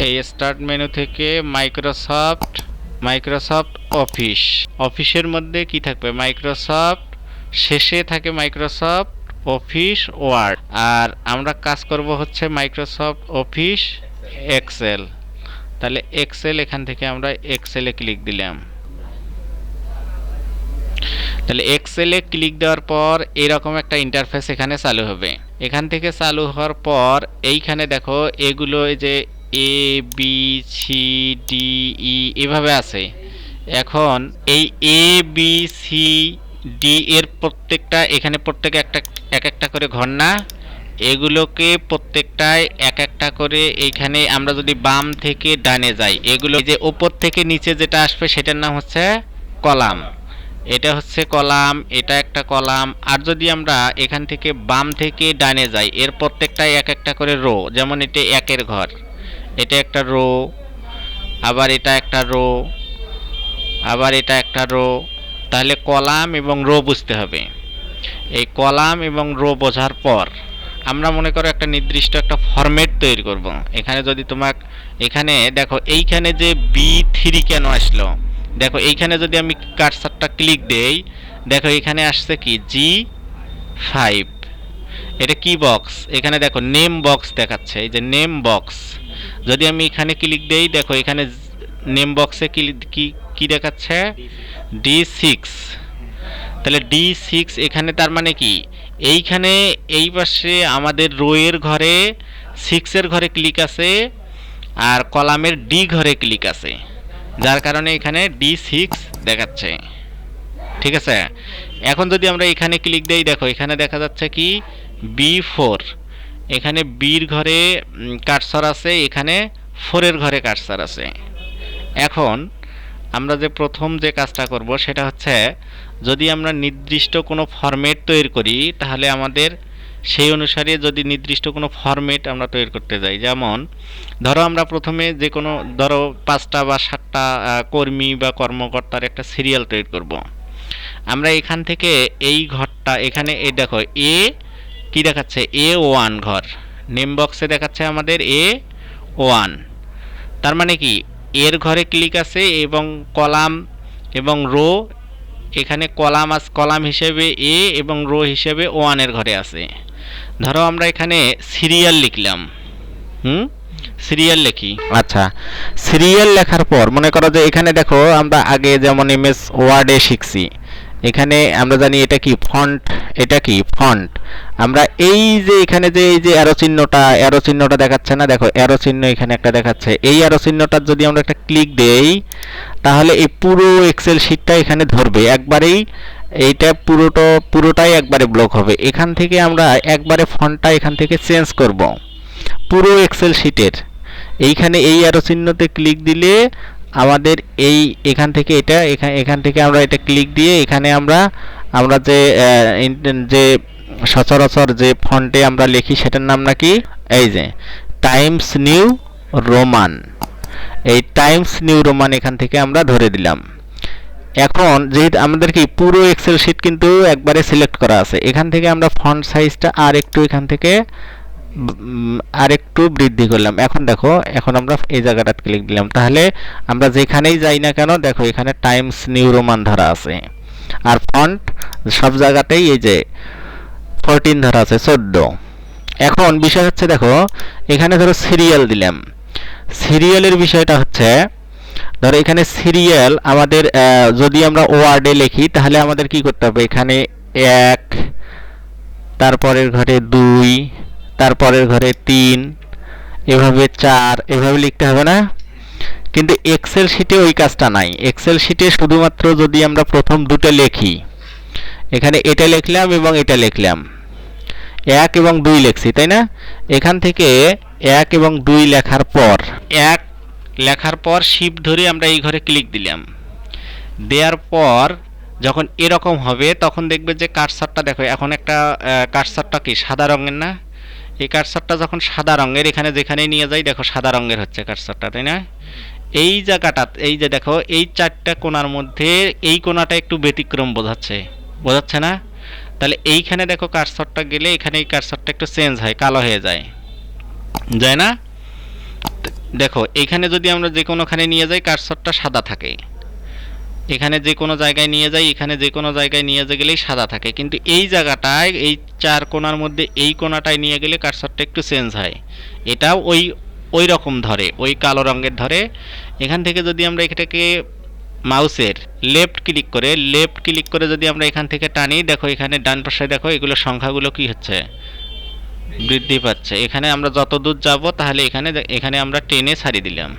এই start menu থেকে Microsoft অফিসের মধ্যে কি থাকবে, মাইক্রোসফট, শেষে থাকে মাইক্রোসফট অফিস ওয়ার্ড, আর আমরা কাজ করব হচ্ছে মাইক্রোসফট অফিস এক্সেল। তাহলে এক্সেল, এখান থেকে আমরা এক্সেলে ক্লিক দিলাম। তাহলে এক্সেলে ক্লিক দেওয়ার পর এরকম একটা ইন্টারফেস এখানে চালু হবে। এখান থেকে চালু হওয়ার পর এইখানে দেখো এগুলো এই যে A B C D E এভাবে আছে। এখন এই এ বি সি ডি এর প্রত্যেকটা এখানে প্রত্যেকে এক একটা করে ঘর না, এগুলোকে প্রত্যেকটায় এক একটা করে এইখানে আমরা যদি বাম থেকে ডানে যাই, এগুলো যে উপর থেকে নিচে যেটা আসবে সেটার নাম হচ্ছে কলাম। এটা হচ্ছে কলাম, এটা একটা কলাম। আর যদি আমরা এখান থেকে বাম থেকে ডানে যাই, এর প্রত্যেকটাই এক একটা করে রো, যেমন এটা একের ঘর, এটা একটা রো, আবার এটা একটা রো, আবার এটা একটা রো। তাহলে কলাম এবং রো বুঝতে হবে। এই কলাম এবং রো বোঝার পর আমরা মনে করো একটা নির্দিষ্ট একটা ফরম্যাট তৈরি করব। এখানে যদি তোমাকে এখানে দেখো এইখানে যে B3 কেন আসলো, দেখো এইখানে যদি আমি কার্সারটা ক্লিক দেই, দেখো এখানে আসছে কি G5। এটা কি বক্স, এখানে দেখো নেম বক্স দেখাচ্ছে, এই যে নেম বক্স। যদি আমি এখানে ক্লিক দেই, দেখো এখানে নেম বক্সে কি দেখাচ্ছে, D6। তাহলে D6 এখানে তার মানে কি, এইখানে এই পাশে আমাদের রো এর ঘরে 6 এর ঘরে ক্লিক আছে, আর কলামের ডি ঘরে ক্লিক আছে, যার কারণে এখানে D6 দেখাচ্ছে। ঠিক আছে। এখন যদি আমরা এখানে ক্লিক দেই, দেখো এখানে দেখা যাচ্ছে কি B4, এখানে বির ঘরে কার্সর আছে, এখানে 4 এর ঘরে কার্সর আছে। এখন আমরা যে প্রথম যে কাজটা করব সেটা হচ্ছে, যদি আমরা নির্দিষ্ট কোনো ফরম্যাট তৈরি করি, তাহলে আমাদের সেই অনুসারে যদি নির্দিষ্ট কোনো ফরম্যাট আমরা তৈরি করতে যাই, যেমন ধরো আমরা প্রথমে যে কোনো ধরো 5টা বা 7টা কর্মী বা কর্মকর্তার একটা সিরিয়াল তৈরি করব। আমরা এখান থেকে এই ঘরটা এখানে এই দেখো এ কি দেখাচ্ছে, A1 ঘর, নেম বক্সে দেখাচ্ছে আমাদের A1। তার মানে কি এর ঘরে ক্লিক আছে এবং কলাম এবং রো, এখানে কলাম হিসেবে এ এবং রো হিসেবে 1 এর ঘরে আছে। ধরো আমরা এখানে সিরিয়াল লিখলাম, সিরিয়াল লিখি। আচ্ছা, সিরিয়াল লেখার পর মনে করো যে এখানে দেখো আমরা আগে যেমন এমএস ওয়ার্ডে শিখছি, এখানে আমরা জানি এটা কি ফন্ট, এটা কি ফন্ট। আমরা এই যে এখানে যে এই যে অ্যারো চিহ্নটা দেখাচ্ছে না, দেখো অ্যারো চিহ্ন এখানে একটা দেখাচ্ছে, এই অ্যারো চিহ্নটার যদি আমরা একটা ক্লিক দেই, তাহলে এই পুরো এক্সেল শিটটা এখানে ধরবে একবারেই, এইটা পুরোটাই একবারে ব্লক হবে। এখান থেকে আমরা একবারে ফন্টটা এখান থেকে চেঞ্জ করব পুরো এক্সেল শিটের। এইখানে এই অ্যারো চিহ্নতে ক্লিক দিলে আমাদের এই এখান থেকে এটা এখান থেকে আমরা এটা ক্লিক দিয়ে এখানে আমরা যে সচরাচর যে ফন্টে আমরা লিখি সেটার নাম নাকি, এই যে টাইমস নিউ রোমান। এই টাইমস নিউ রোমান এখান থেকে আমরা ধরে দিলাম। এখন যেহেতু আমাদের কি পুরো এক্সেল শিট কিন্তু একবারে সিলেক্ট করা আছে, এখান থেকে আমরা ফন্ট সাইজটা আর একটু এখান থেকে আর একটু বৃদ্ধি করলাম। এখন দেখো, এখন আমরা এই জায়গাটাতে ক্লিক দিলাম, তাহলে আমরা যেখানেই যাই না কেন দেখো এখানে টাইমস নিউ রোমান ধরা আছে, আর ফন্ট সব জায়গাতেই এই যে 14 ধরা আছে, 14। এখন বিষয় হচ্ছে দেখো এখানে ধরো সিরিয়াল দিলাম, সিরিয়ালের বিষয়টা হচ্ছে ধরো এখানে সিরিয়াল আমাদের যদি আমরা ওয়ার্ডে লিখি তাহলে আমাদের কি করতে হবে, এখানে 1, তারপরের ঘরে 2, তারপরের ঘরে 3, এভাবে 4, এভাবে লিখতে হবে না। কিন্তু এক্সেল শিটে ওই কাজটা নাই। এক্সেল শিটে শুধুমাত্র যদি আমরা প্রথম দুটো লিখি, এখানে এটা লিখলাম এবং এটা লিখলাম, 1 এবং 2 লিখছি, তাই না। এখান থেকে 1 এবং 2 লেখার পর 1 লেখার পর শিফট ধরে আমরা এই ঘরে ক্লিক দিলাম। দেওয়ার পর যখন এরকম হবে তখন দেখবে যে কার্সারটা দেখো, এখন একটা কার্সারটা কি সাদা রঙের না, এই কার্সারটা যখন সাদা রঙের, এখানে যেখানে নিয়ে যাই দেখো সাদা রঙের হচ্ছে কার্সারটা, তাই না। এই জায়গাটা এই যে দেখো এই 4টা কোণার মধ্যে এই কোণাটা একটু ব্যতিক্রম বোঝাচ্ছে না। তাহলে এইখানে দেখো কার্সারটা গেলে এখানে এই কার্সারটা একটু চেঞ্জ হয়, কালো হয়ে যায় না। দেখো এখানে যদি আমরা যে কোনোখানে নিয়ে যাই কার্সরটা সাদা থাকে, এখানে যে কোনো জায়গায় নিয়ে যাই, এখানে যে কোনো জায়গায় নিয়ে গেলেই সাদা থাকে, কিন্তু এই জায়গাটায় এই চার কোণার মধ্যে এই কোণাটায় নিয়ে গেলে কার্সরটা একটু চেঞ্জ হয়। এটাও ওই ওই রকম ধরে, ওই কালো রঙের ধরে। এখান থেকে যদি আমরা এটাকে মাউসের লেফট ক্লিক করে যদি আমরা এখান থেকে টানি, দেখো এখানে ডান পাশে দেখো এগুলো সংখ্যাগুলো কি হচ্ছে, বৃদ্ধি পাচ্ছে। এখানে আমরা যত দূর যাব তাহলে এখানে এখানে আমরা টেনে ছাড়িয়ে দিলাম।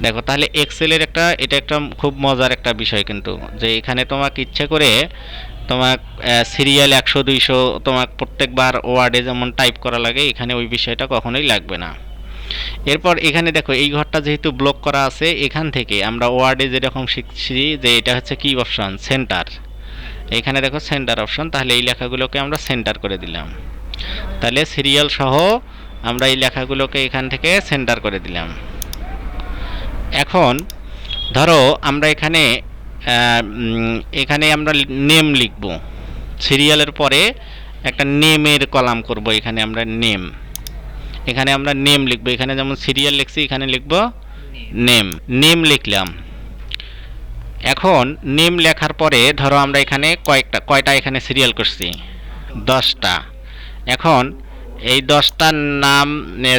দেখো তাহলে এক্সেলের এটা একটা খুব মজার একটা বিষয় কিন্তু, যে এখানে তোমাকে ইচ্ছে করে তোমার সিরিয়াল 100 200 তোমার প্রত্যেকবার ওয়ার্ডে যেমন টাইপ করা লাগে, এখানে ওই বিষয়টা কখনোই লাগবে না। এরপর এখানে দেখো এই ঘরটা যেহেতু ব্লক করা আছে, এখান থেকে আমরা ওয়ার্ডে যেরকম শিখছি যে এটা হচ্ছে কি অপশন, সেন্টার। এখানে দেখো সেন্টার অপশন, তাহলে এই লেখাগুলোকে আমরা সেন্টার করে দিলাম। তাহলে সিরিয়াল সহ আমরা এই লেখাগুলোকে এখান থেকে সেন্টার করে দিলাম। এখন ধরো আমরা এখানে আমরা নেম লিখব, সিরিয়ালের পরে একটা নেমের কলাম করব। এখানে আমরা নেম লিখব, এখানে যেমন সিরিয়াল লিখছি এখানে লিখব নেম। নেম লিখলাম। এখন নেম লেখার পরে ধরো আমরা এখানে কয়টা এখানে সিরিয়াল করছি, 10টা। এখন এই 10টার নাম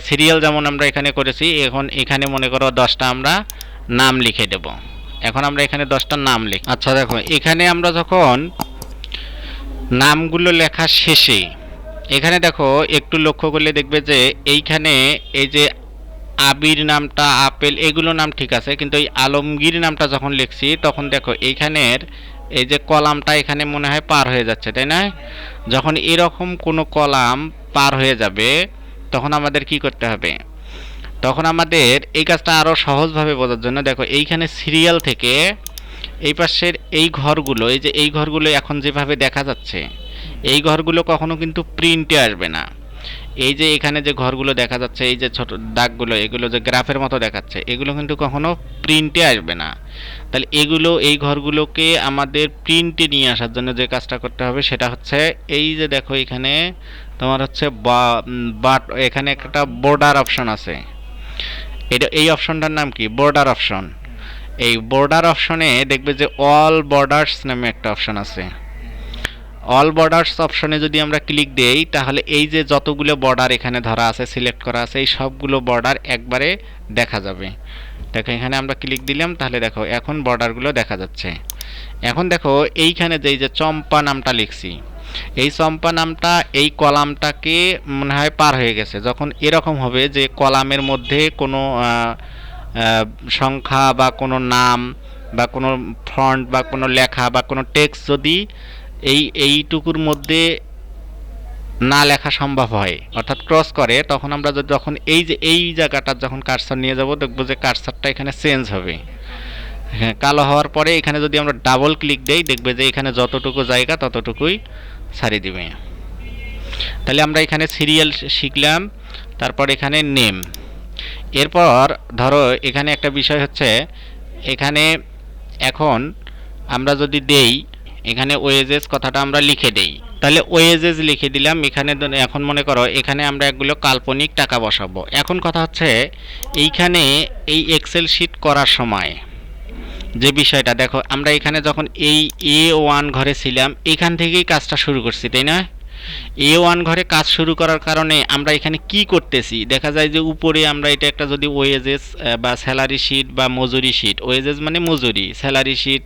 সিরিয়াল যেমন আমরা এখানে করেছি, এখন এখানে মনে করো 10টা আমরা নাম লিখে দেব। এখন আমরা এখানে 10টা নাম আচ্ছা দেখো এখানে আমরা যখন নামগুলো লেখা শেষে, এখানে দেখো একটু লক্ষ্য করলে দেখবে যে এইখানে এই যে আবির নামটা, আপেল, এগুলো নাম ঠিক আছে, কিন্তু এই আলমগীর নামটা যখন লিখছি তখন দেখো এইখানের এই যে কলামটা এখানে মনে হয় পার হয়ে যাচ্ছে, তাই না? যখন এরকম কোনো কলাম পার হয়ে যাবে তখন আমাদের কি করতে হবে? তখন আমাদের এই কাজটা আরও সহজভাবে বোঝার জন্য দেখো এইখানে সিরিয়াল থেকে এই পাশের এই ঘরগুলো, এই যে এই ঘরগুলো এখন যেভাবে দেখা যাচ্ছে, এই ঘরগুলো কখনো কিন্তু প্রিন্টে আসবে না। এই যে এখানে যে ঘরগুলো দেখা যাচ্ছে, এই যে ছোট দাগগুলো, এগুলো যে গ্রাফের মতো দেখাচ্ছে, এগুলো কিন্তু কখনো প্রিন্টে আসবে না। তাহলে এই ঘরগুলোকে আমাদের প্রিন্টে নিয়ে আসার জন্য যে কাজটা করতে হবে সেটা হচ্ছে এই যে দেখো এখানে তোমার হচ্ছে বাট এখানে একটা বর্ডার অপশন আছে। এই অপশনটার নাম কি? Border option. এই বর্ডার অপশনে দেখবে যে অল বর্ডার্স নামে একটা অপশন আছে। অল বর্ডার্স অপশনে যদি আমরা ক্লিক দেই তাহলে এই যে যতগুলো বর্ডার এখানে ধরা আছে, সিলেক্ট করা আছে, এই সবগুলো বর্ডার একবারে দেখা যাবে। দেখো এখানে আমরা ক্লিক দিলাম, তাহলে দেখো এখন বর্ডারগুলো দেখা যাচ্ছে। এখন দেখো এইখানে যে এই যে চম্পা নামটা লিখছি, এই চম্পা নামটা এই কলামটাকে মনে হয় পার হয়ে গেছে। যখন এরকম হবে যে কলামের মধ্যে কোনো সংখ্যা বা কোনো নাম বা কোনো ফন্ট বা কোনো লেখা বা কোনো টেক্সট যদি এইটুকুর মধ্যে না লেখা সম্ভব হয়, অর্থাৎ ক্রস করে, তখন আমরা যখন এই জায়গাটা যখন কার্সার নিয়ে যাব দেখব যে কার্সারটা এখানে চেঞ্জ হবে। হ্যাঁ, কালো হওয়ার পরে এখানে যদি আমরা ডাবল ক্লিক দেই দেখবে যে এখানে যতটুকু জায়গা ততটুকুই ছাড়িয়ে দিবে। তাহলে আমরা এখানে সিরিয়াল শিখলাম, তারপর এখানে নেম। এরপর ধরো এখানে একটা বিষয় হচ্ছে, এখানে এখন আমরা যদি দেই এখানে ওয়েজেস কথাটা আমরা লিখে দেই, তাহলে ওয়েজেস লিখে দিলাম। এখানে এখন মনে করো এখানে আমরা একগুলো কাল্পনিক টাকা বসাবো। এখন কথা হচ্ছে এইখানে এই এক্সেল শিট করার সময় যে বিষয়টা দেখো, আমরা এখানে যখন এই A1 ঘরে ছিলাম এখান থেকেই কাজটা শুরু করছি, তাই না? A1 ঘরে কাজ শুরু করার কারণে আমরা এখানে কি করতেছি, দেখা যায় যে উপরে আমরা এটা একটা যদি ওয়েজেস বা স্যালারি শিট বা মজুরি শিট, ওয়েজেস মানে মজুরি, স্যালারি শিট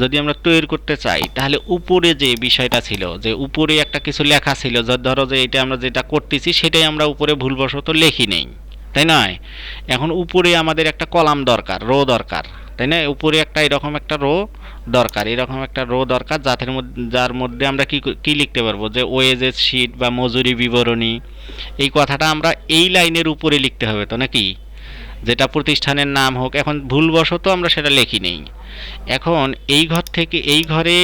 যদি আমরা তৈরি করতে চাই তাহলে উপরে যে বিষয়টা ছিল, যে উপরে একটা কিছু লেখা ছিল, ধরো যে এটা আমরা যেটা করতেছি সেটাই আমরা উপরে ভুলবশত লিখি নেই, তাই নয়? এখন উপরে আমাদের একটা কলাম দরকার, রো দরকার, তাই না? উপরে একটা এরকম একটা রো দরকার, এরকম একটা রো দরকার যার মধ্যে আমরা কি লিখতে পারবো, যে ওয়েজেস শিট বা মজুরি বিবরণী, এই কথাটা আমরা এই লাইনের উপরে লিখতে হবে তো নাকি? যেটা প্রতিষ্ঠানের নাম হোক, এখন ভুলবশত আমরা সেটা লিখি নেই। এখন এই ঘর থেকে এই ঘরে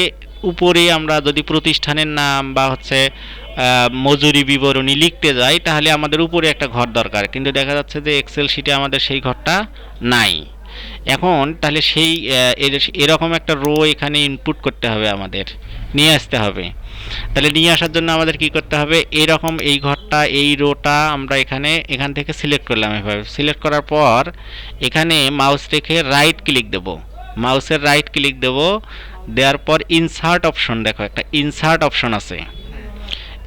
উপরে আমরা যদি প্রতিষ্ঠানের নাম বা হচ্ছে মজুরি বিবরণী লিখতে যাই তাহলে আমাদের উপরে একটা ঘর দরকার, কিন্তু দেখা যাচ্ছে যে এক্সেল শিটে আমাদের সেই ঘরটা নাই। এখন তাহলে সেই এরকম একটা রো এখানে ইনপুট করতে হবে, আমাদের নিয়ে আসতে হবে। তাহলে নিয়ে আসার জন্য আমাদের কি করতে হবে, এরকম এই ঘরটা এই রোটা আমরা এখান থেকে সিলেক্ট করলাম। এভাবে সিলেক্ট করার পর এখানে মাউস রেখে রাইট ক্লিক দেব, মাউসের রাইট ক্লিক দেব, দেওয়ার পর ইনসার্ট অপশন, দেখো একটা ইনসার্ট অপশন আছে,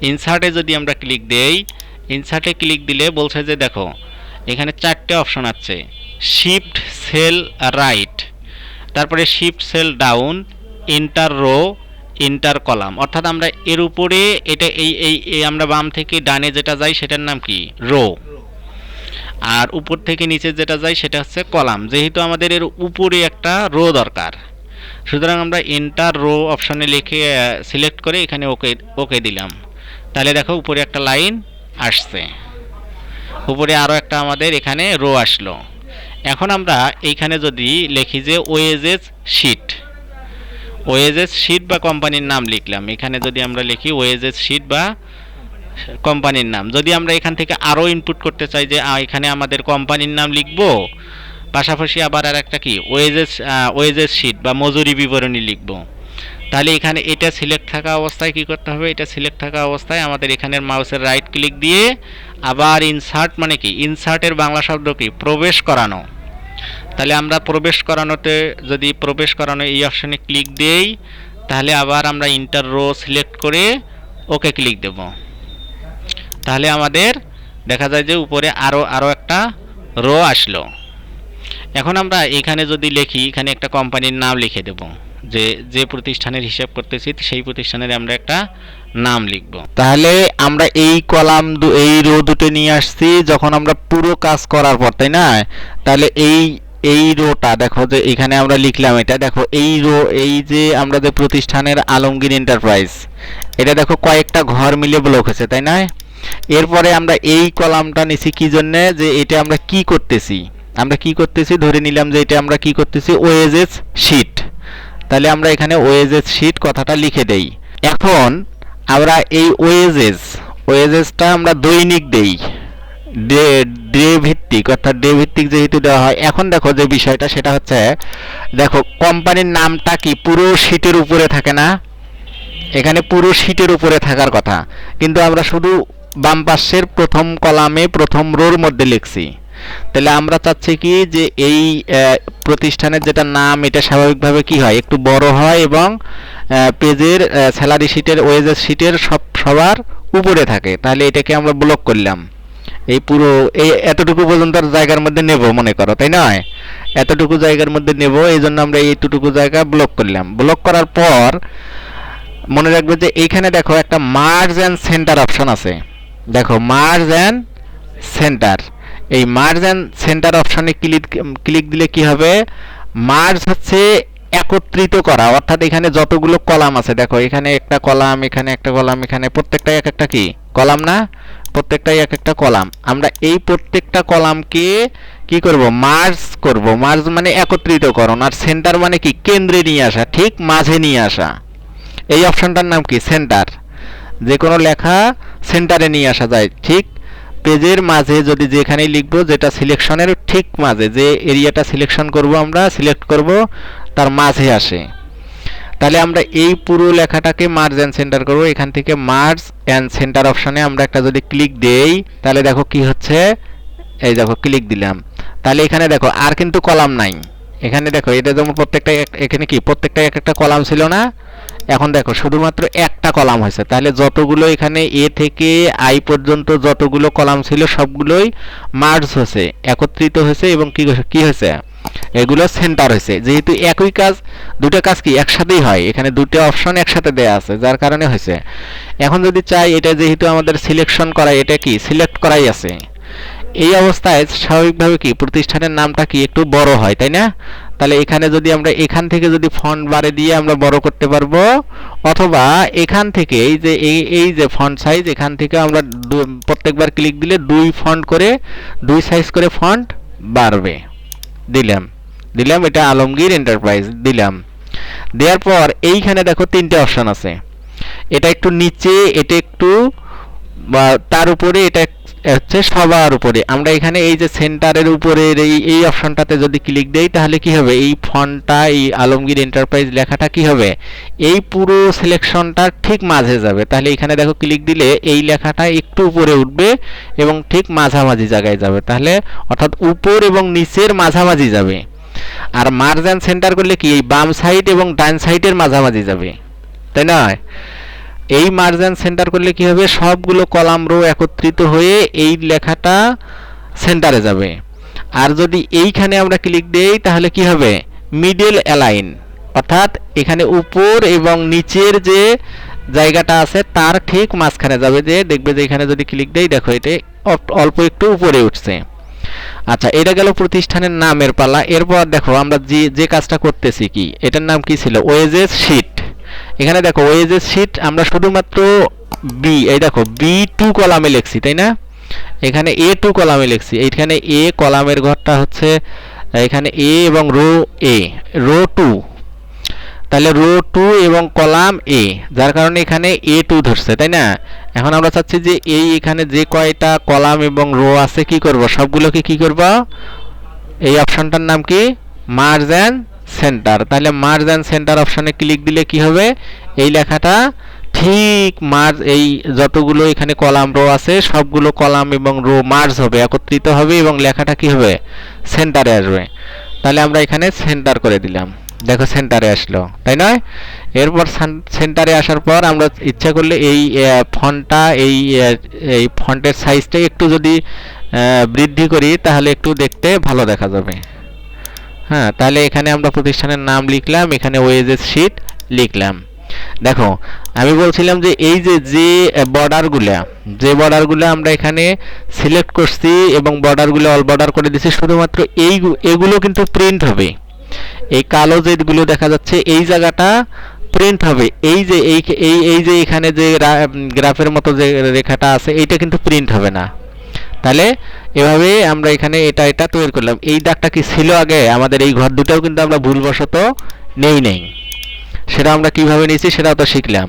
ইনসার্টে যদি আমরা ক্লিক দেই, ইনসার্টে ক্লিক দিলে বলছে যে দেখো এখানে 4টে অপশন আছে, শিফট সেল রাইট, তারপরে shift cell down, enter row, enter column. অর্থাৎ আমরা এর উপরে এটা এই আমরা বাম থেকে ডানে যেটা যাই সেটার নাম কি, রো, আর উপর থেকে নিচে যেটা যাই সেটা হচ্ছে কলাম। যেহেতু আমাদের এর উপরে একটা রো দরকার, সুতরাং আমরা ইন্টার রো অপশনে লিখে সিলেক্ট করে এখানে ওকে ওকে দিলাম। তাহলে দেখো উপরে একটা লাইন আসছে, উপরে আরও একটা আমাদের এখানে রো আসলো। এখন আমরা এইখানে যদি লিখি যে ওয়েজেস শিট, ওয়েজেস শিট বা কোম্পানির নাম লিখলাম, এখানে যদি আমরা লিখি ওয়েজেস শিট বা কোম্পানির নাম, যদি আমরা এখান থেকে আরও ইনপুট করতে চাই যে এখানে আমাদের কোম্পানির নাম লিখব, পাশাপাশি আবার আর একটা কি ওয়েজেস শিট বা মজুরি বিবরণী লিখব, তাহলে এখানে এটা সিলেক্ট থাকা অবস্থায় কি করতে হবে, এটা সিলেক্ট থাকা অবস্থায় আমাদের এখানের মাউসের রাইট ক্লিক দিয়ে আবার ইনসার্ট, মানে কি ইনসার্টের বাংলা শব্দ কি, প্রবেশ করানো। তাহলে আমরা প্রবেশ করানোতে যদি প্রবেশ করানো এই অপশনে ক্লিক দেই, তাহলে আবার আমরা ইন্টার রো সিলেক্ট করে ওকে ক্লিক দেব। তাহলে আমাদের দেখা যায় যে উপরে আরও একটা রো আসলো। এখন আমরা এখানে যদি লিখি, এখানে একটা কোম্পানির নাম লিখে দেব, যে প্রতিষ্ঠানের হিসাব করতেছি সেই প্রতিষ্ঠানের আমরা একটা নাম লিখব। তাহলে আমরা এই কলাম এই রো দুটো নিয়ে আসছি যখন আমরা পুরো কাজ করার পর, তাই না? তাহলে এই রোটা দেখো যে এখানে আমরা লিখলাম, এটা দেখো এই রো, এই যে আমরা যে প্রতিষ্ঠানের আলমগীর এন্টারপ্রাইজ, এটা দেখো কয়েকটা ঘর মিলে ব্লক হয়েছে, তাই না? এরপরে আমরা এই কলামটা নিছি কি জন্য, যে এটা আমরা কি করতেছি, ধরে নিলাম যে এটা আমরা কি করতেছি, ওয়েজেস শিট। তাহলে আমরা এখানে ওয়েজেস শিট কথাটা লিখে দেই। এখন আমরা এই ওয়েজেসটা আমরা দৈনিক দেই, ডে ভিত্তিক, অর্থাৎ ডে ভিত্তিক যেহেতু দেওয়া হয়। এখন দেখো যে বিষয়টা সেটা হচ্ছে, দেখো কোম্পানির নামটা কি পুরো শিটের উপরে থাকে না, এখানে পুরো শিটের উপরে থাকার কথা, কিন্তু আমরা শুধু বাম পাশের প্রথম কলামে প্রথম রোর মধ্যে লিখছি। তাহলে আমরা চাচ্ছি কি যে এই প্রতিষ্ঠানের যেটা নাম এটা স্বাভাবিকভাবে কি হয়, একটু বড় হয় এবং পেজের স্যালারি শিটের ওয়েজেস শিটের সবার উপরে থাকে। তাহলে এটাকে আমরা ব্লক করলাম, এই পুরো এই এতটুকু পর্যন্ত জায়গার মধ্যে নেব মনে করো, তাই নয়? এতটুকু জায়গার মধ্যে নেব, এই জন্য আমরা এইটুকু জায়গা ব্লক করলাম। ব্লক করার পর মনে রাখবে যে এইখানে দেখো একটা মার্জ অ্যান্ড সেন্টার অপশন আছে, দেখো মার্জ অ্যান্ড সেন্টার। এই মার্জ অ্যান্ড সেন্টার অপশনে ক্লিক দিলে কি হবে, মার্জ হচ্ছে একত্রিত করা, অর্থাৎ এখানে যতগুলো কলাম আছে, দেখো এখানে একটা কলাম, এখানে একটা কলাম, এখানে প্রত্যেকটাই এক একটা কি কলাম না, প্রত্যেকটাই এক একটা কলাম। আমরা এই প্রত্যেকটা কলামকে কি করব, মার্জ মানে একত্রিতকরণ, আর সেন্টার মানে কি কেন্দ্রে নিয়ে আসা, ঠিক মাঝে নিয়ে আসা। এই অপশনটার নাম কি, সেন্টার। যে কোনো লেখা সেন্টারে নিয়ে আসা যায়, ঠিক পেজের মাঝে যদি যেখানেই লিখবো, যেটা সিলেকশনের ঠিক মাঝে, যে এরিয়াটা সিলেকশন করব আমরা সিলেক্ট করব তার মাঝে আসে। তাহলে আমরা এই পুরো লেখাটাকে মার্জ অ্যান্ড সেন্টার করব। এখান থেকে মার্জ অ্যান্ড সেন্টার অপশনে আমরা একটা যদি ক্লিক দেই, তাহলে দেখো কি হচ্ছে, এই দেখো ক্লিক দিলাম, তাহলে এখানে দেখো আর কিন্তু কলাম নাই। এখানে দেখো এটা যেমন প্রত্যেকটা এখানে কি প্রত্যেকটা এক একটা কলাম ছিল না, এখন দেখো শুধুমাত্র একটা কলাম হয়েছে। তাহলে যতগুলো এখানে এ থেকে আই পর্যন্ত যতগুলো কলাম ছিল সবগুলোই মার্জ হয়েছে, একত্রিত হয়েছে, এবং কি হয়েছে, এগুলো সেন্টার হয়েছে। যেহেতু একই কাজ, দুটো কাজ কি একসাথেই হয়, এখানে দুটো অপশন একসাথে দেয়া আছে, যার কারণে হয়েছে। এখন যদি চাই, এটা যেহেতু আমাদের সিলেকশন করা, এটা কি সিলেক্ট করাই আছে, এই অবস্থায় স্বাভাবিকভাবে কি প্রতিষ্ঠানের নামটা কি একটু বড় হয়, তাই না? তাহলে এখানে যদি আমরা এখান থেকে যদি ফন্ট বাড়ে দিয়ে আমরা বড় করতে পারবো, অথবা এখান থেকে এই যে ফন্ট সাইজ, এখান থেকে আমরা প্রত্যেকবার ক্লিক দিলে দুই সাইজ করে ফন্ট বাড়বে। দিলাম এটা আলমগীর এন্টারপ্রাইজ দিলাম। দেওয়ার পর এইখানে দেখো তিনটে অপশন আছে, এটা একটু নিচে, এটা একটু তার উপরে, এটা হচ্ছে সবার উপরে। আমরা এখানে এই যে সেন্টারের উপরের এই অপশনটাতে যদি ক্লিক দেই তাহলে কি হবে, এই ফন্টটা এই আলমগীর এন্টারপ্রাইজ লেখাটা কি হবে, এই পুরো সিলেকশনটার ঠিক মাঝে যাবে। তাহলে এখানে দেখো ক্লিক দিলে এই লেখাটা একটু উপরে উঠবে এবং ঠিক মাঝামাঝি জায়গায় যাবে, তাহলে অর্থাৎ উপর এবং নিচের মাঝামাঝি যাবে। আর মার্জ অ্যান্ড সেন্টার করলে কি এই বাম সাইড এবং ডান সাইডের মাঝামাঝি যাবে, তাই না? এই মার্জ অ্যান্ড সেন্টার করলে কি হবে, সবগুলো কলাম রো একত্রিত হয়ে এই লেখাটা সেন্টারে যাবে। আর যদি এইখানে আমরা ক্লিক দেই তাহলে কি হবে, মিডল অ্যালাইন, অর্থাৎ এখানে উপর এবং নিচের যে জায়গাটা আছে তার ঠিক মাঝখানে যাবে। যে দেখবে যে এখানে যদি ক্লিক দেই দেখো এটা অল্প একটু উপরে উঠছে। আচ্ছা, এটা গেল প্রতিষ্ঠানের নামের পালা। এরপর দেখো আমরা যে যে কাজটা করতেছি, কি এটার নাম কি ছিল, ওয়েজেস শিট। এখানে দেখো ওয়েজেস শিট আমরা শুধুমাত্র বি, এই দেখো B2 কলামে লিখছি, তাই না? এখানে A2 কলামে লিখছি। এইখানে এ কলামের ঘরটা হচ্ছে এখানে এ এবং রো 2, তাহলে রো 2 এবং কলাম এ, যার কারণে এখানে A2 ধরছে, তাই না? এখন আমরা চাচ্ছি যে এই এখানে যে কয়টা কলাম এবং রো আছে কি করব, সবগুলোকে কি করব, এই অপশনটার নাম কি, মার্জ অ্যান্ড সেন্টার। তাহলে মার্জ অ্যান্ড সেন্টার অপশনে ক্লিক দিলে কি হবে, এই লেখাটা ঠিক মার্জ, এই যতগুলো এখানে কলাম রো আছে সবগুলো কলাম এবং রো মার্জ হবে, একত্রিত হবে এবং লেখাটা কি হবে, সেন্টারে আসবে। তাহলে আমরা এখানে সেন্টার করে দিলাম, দেখো সেন্টারে আসলো, তাই নয়? এরপর সেন্টারে আসার পর আমরা ইচ্ছা করলে এই ফন্টটা এই ফন্টের সাইজটা একটু যদি বৃদ্ধি করি তাহলে একটু দেখতে ভালো দেখা যাবে। হ্যাঁ, তাহলে এখানে আমরা প্রতিষ্ঠানের নাম লিখলাম, এখানে ওয়েজেস শিট লিখলাম। দেখো আমি বলছিলাম যে এই যে যে বর্ডারগুলো আমরা এখানে সিলেক্ট করছি এবং বর্ডারগুলো অল বর্ডার করে দিছি, শুধুমাত্র এগুলো কিন্তু প্রিন্ট হবে। এই কালো যেগুলো দেখা যাচ্ছে এই জায়গাটা প্রিন্ট হবে। এই যে এই যে এখানে যে গ্রাফের মতো যে রেখাটা আছে এইটা কিন্তু প্রিন্ট হবে না। তাহলে এভাবে আমরা এখানে এটা তৈরি করলাম। এই দাগটা কি ছিল আগে আমাদের, এই ঘর দুটাও কিন্তু আমরা ভুলবশত নেই, সেটা আমরা কিভাবে নিয়েছি সেটাও তো শিখলাম।